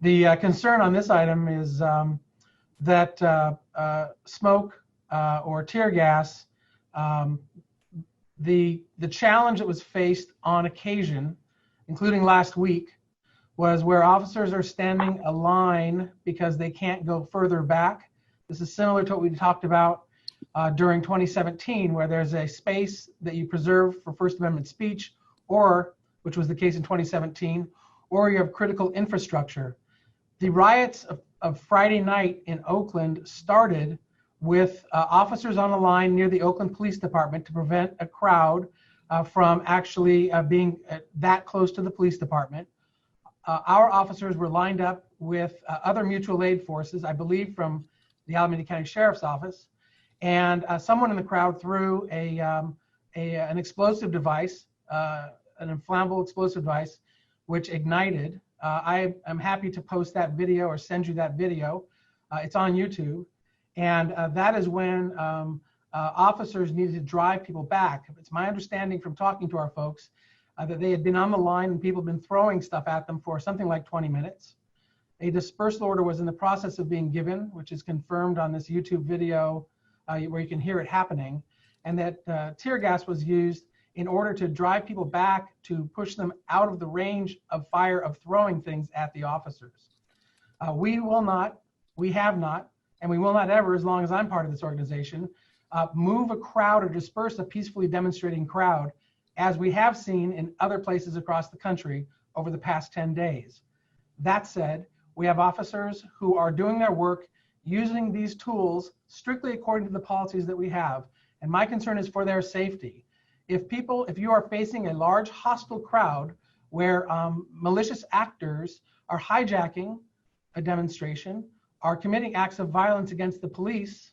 The concern on this item is that smoke or tear gas, the challenge that was faced on occasion, including last week, was where officers are standing a line because they can't go further back. This is similar to what we talked about during 2017, where there's a space that you preserve for First Amendment speech, or, which was the case in 2017, or you have critical infrastructure. The riots of Friday night in Oakland started with officers on a line near the Oakland Police Department to prevent a crowd from actually being that close to the police department. Our officers were lined up with other mutual aid forces, I believe from the Alameda County Sheriff's Office, and someone in the crowd threw an explosive device, an inflammable explosive device, which ignited. I am happy to post that video or send you that video. It's on YouTube. And that is when officers needed to drive people back. It's my understanding from talking to our folks that they had been on the line and people had been throwing stuff at them for something like 20 minutes. A dispersal order was in the process of being given, which is confirmed on this YouTube video where you can hear it happening, and that tear gas was used in order to drive people back to push them out of the range of fire of throwing things at the officers. We have not, and we will not ever, as long as I'm part of this organization, move a crowd or disperse a peacefully demonstrating crowd, as we have seen in other places across the country over the past 10 days. That said, we have officers who are doing their work using these tools strictly according to the policies that we have. And my concern is for their safety. If you are facing a large hostile crowd where malicious actors are hijacking a demonstration, are committing acts of violence against the police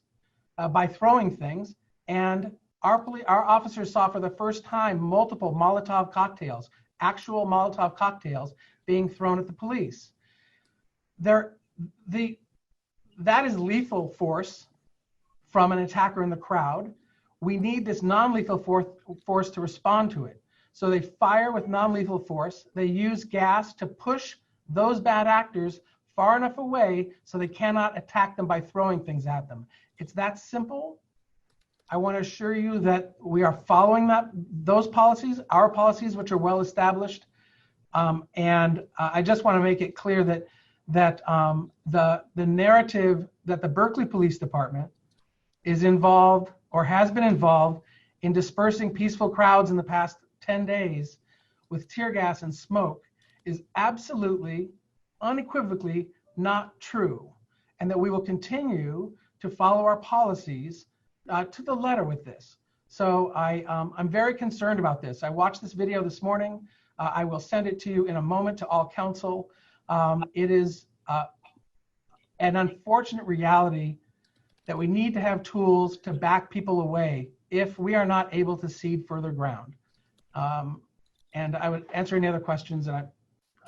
by throwing things, and our officers saw for the first time multiple Molotov cocktails, actual Molotov cocktails being thrown at the police. That is lethal force from an attacker in the crowd. We need this non-lethal force to respond to it. So they fire with non-lethal force. They use gas to push those bad actors far enough away so they cannot attack them by throwing things at them. It's that simple. I want to assure you that we are following those policies, our policies, which are well established. And I just want to make it clear that the narrative that the Berkeley Police Department is involved or has been involved in dispersing peaceful crowds in the past 10 days with tear gas and smoke is absolutely, unequivocally not true, and that we will continue to follow our policies to the letter with this. So I'm very concerned about this. I watched this video this morning. I will send it to you in a moment to all council. It is an unfortunate reality that we need to have tools to back people away if we are not able to cede further ground. And I would answer any other questions, and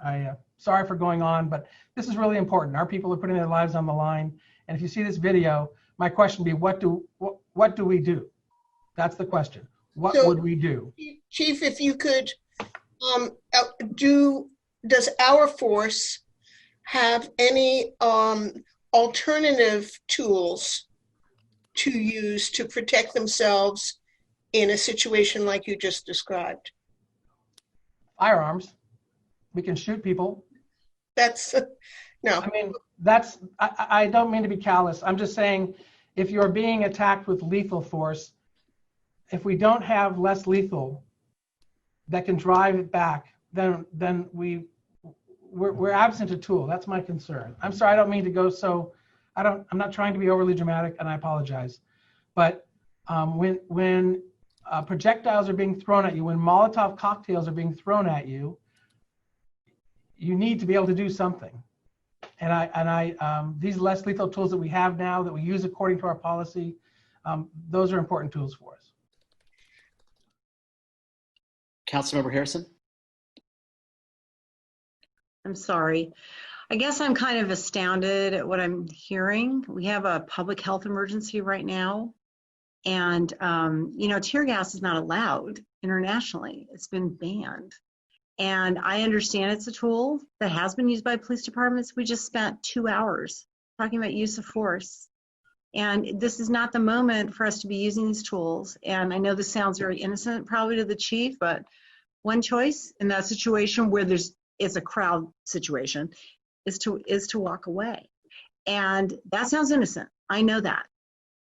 I sorry for going on, but this is really important. Our people are putting their lives on the line. And if you see this video, my question would be, what do we do? That's the question. What would we do? Chief, if you could, does our force have any alternative tools to use to protect themselves in a situation like you just described? Firearms. We can shoot people. That's, no. I mean, I don't mean to be callous. I'm just saying, if you're being attacked with lethal force, if we don't have less lethal that can drive it back, then we're absent a tool. That's my concern. I'm sorry, I don't mean to go so, I'm not trying to be overly dramatic, and I apologize. But when projectiles are being thrown at you, when Molotov cocktails are being thrown at you, you need to be able to do something. And these less lethal tools that we have now that we use according to our policy, those are important tools for us. Councilmember Harrison? I'm sorry. I guess I'm kind of astounded at what I'm hearing. We have a public health emergency right now. And, you know, tear gas is not allowed internationally. It's been banned. And I understand it's a tool that has been used by police departments. We just spent 2 hours talking about use of force. And this is not the moment for us to be using these tools. And I know this sounds very innocent probably to the chief, but one choice in that situation where it's a crowd situation is to walk away. And that sounds innocent. I know that,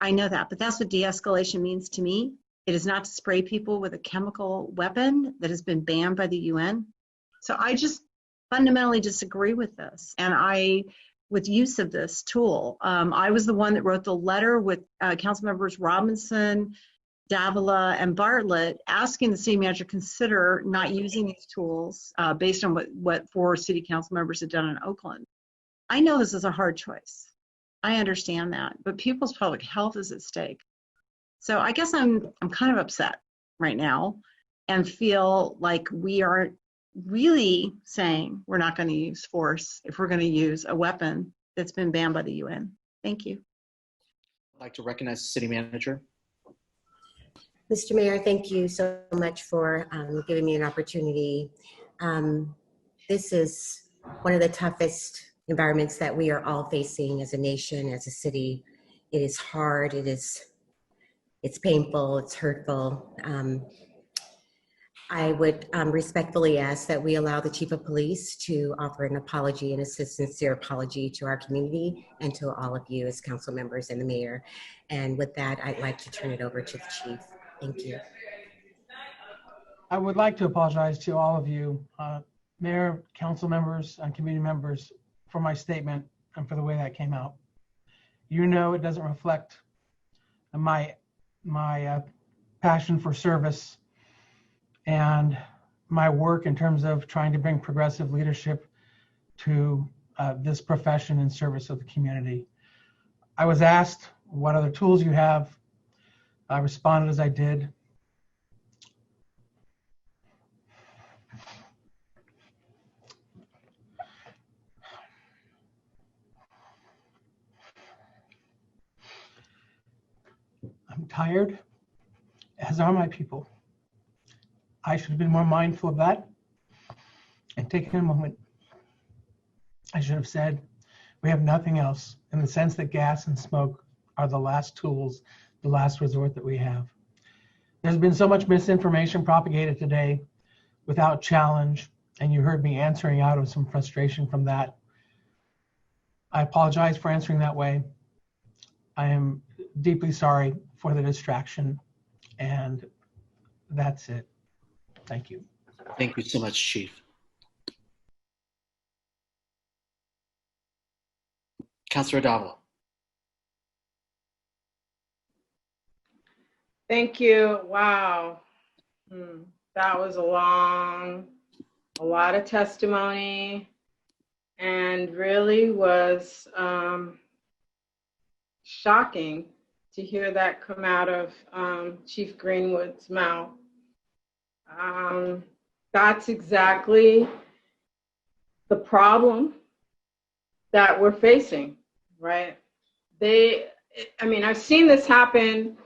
but that's what de-escalation means to me. It is not to spray people with a chemical weapon that has been banned by the UN. So I just fundamentally disagree with this. And with use of this tool, I was the one that wrote the letter with council members Robinson, Davila, and Bartlett asking the city manager to consider not using these tools based on what 4 city council members had done in Oakland. I know this is a hard choice. I understand that, but people's public health is at stake. So I guess I'm kind of upset right now and feel like we are really saying we're not going to use force if we're going to use a weapon that's been banned by the UN. Thank you. I'd like to recognize the city manager. Mr. Mayor, thank you so much for giving me an opportunity. This is one of the toughest environments that we are all facing as a nation, as a city. It is hard, it's painful, it's hurtful. I would respectfully ask that we allow the Chief of Police to offer an apology and a sincere apology to our community and to all of you as council members and the mayor. And with that, I'd like to turn it over to the Chief. Thank you. I would like to apologize to all of you, mayor, council members, and community members, for my statement and for the way that came out. You know, it doesn't reflect my passion for service and my work in terms of trying to bring progressive leadership to this profession in service of the community. I was asked what other tools you have. I responded as I did. I'm tired, as are my people. I should have been more mindful of that and taken a moment. I should have said, we have nothing else, in the sense that gas and smoke are the last tools, the last resort that we have. There's been so much misinformation propagated today without challenge, and you heard me answering out of some frustration from that. I apologize for answering that way. I am deeply sorry for the distraction, and that's it. Thank you. Thank you so much, Chief. Councilor Davila. Thank you. Wow. That was a lot of testimony, and really was shocking to hear that come out of Chief Greenwood's mouth. That's exactly the problem that we're facing, right? I've seen this happen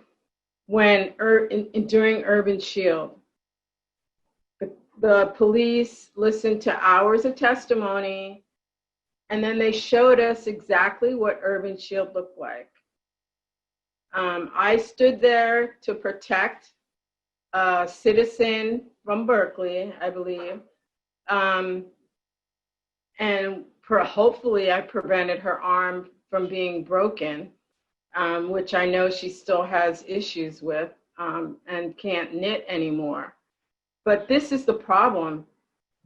when during Urban Shield. The police listened to hours of testimony, and then they showed us exactly what Urban Shield looked like. I stood there to protect a citizen from Berkeley, I believe, and hopefully I prevented her arm from being broken, which I know she still has issues with and can't knit anymore. But this is the problem.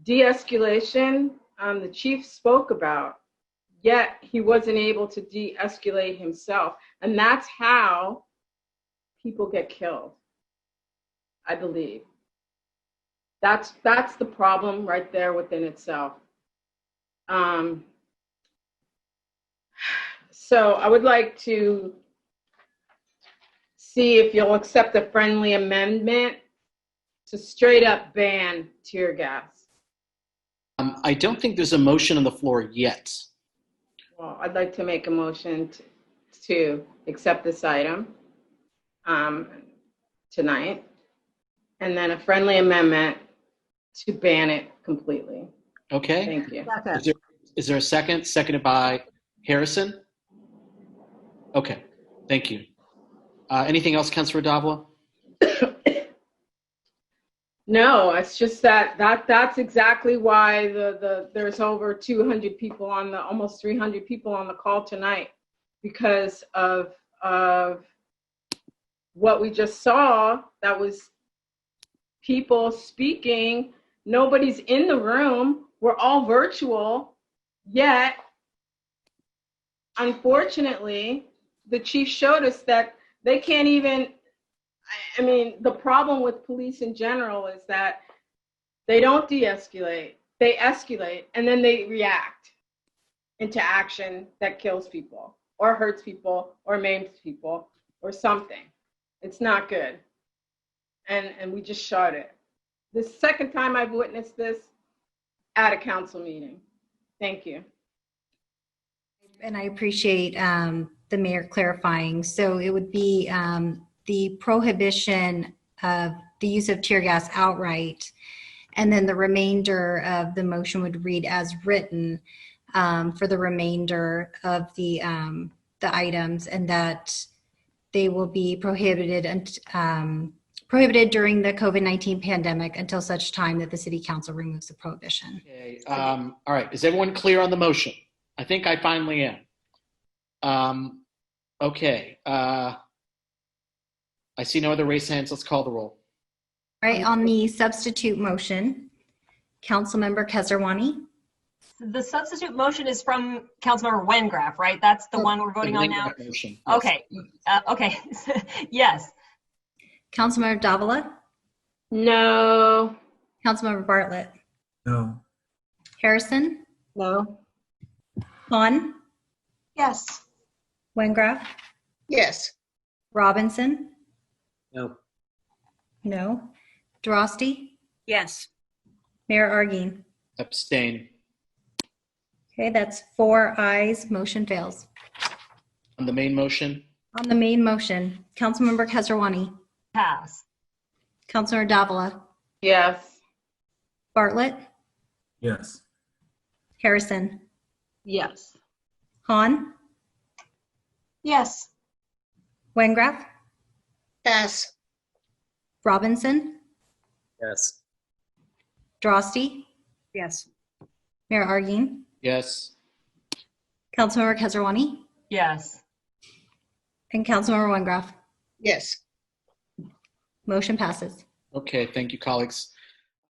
De-escalation, the chief spoke about, yet he wasn't able to de-escalate himself. And that's how people get killed, I believe. That's the problem right there within itself. So I would like to see if you'll accept a friendly amendment to straight up ban tear gas. I don't think there's a motion on the floor yet. Well, I'd like to make a motion to accept this item tonight, and then a friendly amendment to ban it completely. Okay. Thank you. Is there a second? Seconded by Harrison? Okay, thank you. Anything else, Councilor Davila? No, it's just that's exactly why there's over 200 people on the, almost 300 people on the call tonight, because of what we just saw. That was people speaking. Nobody's in the room. We're all virtual, yet unfortunately the chief showed us that they can't even, I mean, the problem with police in general is that they don't de-escalate, they escalate, and then they react into action that kills people or hurts people or maims people or something. It's not good. And we just shot it. The second time I've witnessed this at a council meeting. Thank you. And I appreciate the mayor clarifying. So it would be the prohibition of the use of tear gas outright, and then the remainder of the motion would read as written for the remainder of the items, and that they will be prohibited during the COVID-19 pandemic until such time that the city council removes the prohibition. Okay, all right, is everyone clear on the motion? I think I finally am. Okay, I see no other raised hands. Let's call the roll. All right, on the substitute motion, Councilmember Kesarwani. The substitute motion is from Councilmember Wengraf, right? That's the one we're voting on now? Motion, yes. Okay, okay, yes. Councilmember Davila. No. Councilmember Bartlett. No. Harrison. No. Hahn. Yes. Wengraf. Yes. Robinson. No. No. Droste. Yes. Mayor Argine. Abstain. Okay, that's 4 ayes. Motion fails. On the main motion? On the main motion, Councilmember Kesarwani. Pass. Councilmember Davila. Yes. Bartlett. Yes. Harrison. Yes. Hahn. Yes. Wengraf. Pass. Robinson. Yes. Droste. Yes. Mayor Argine. Yes. Councilmember Kesarwani. Yes. And Councilmember Wengraf. Yes. Motion passes. Okay, thank you, colleagues.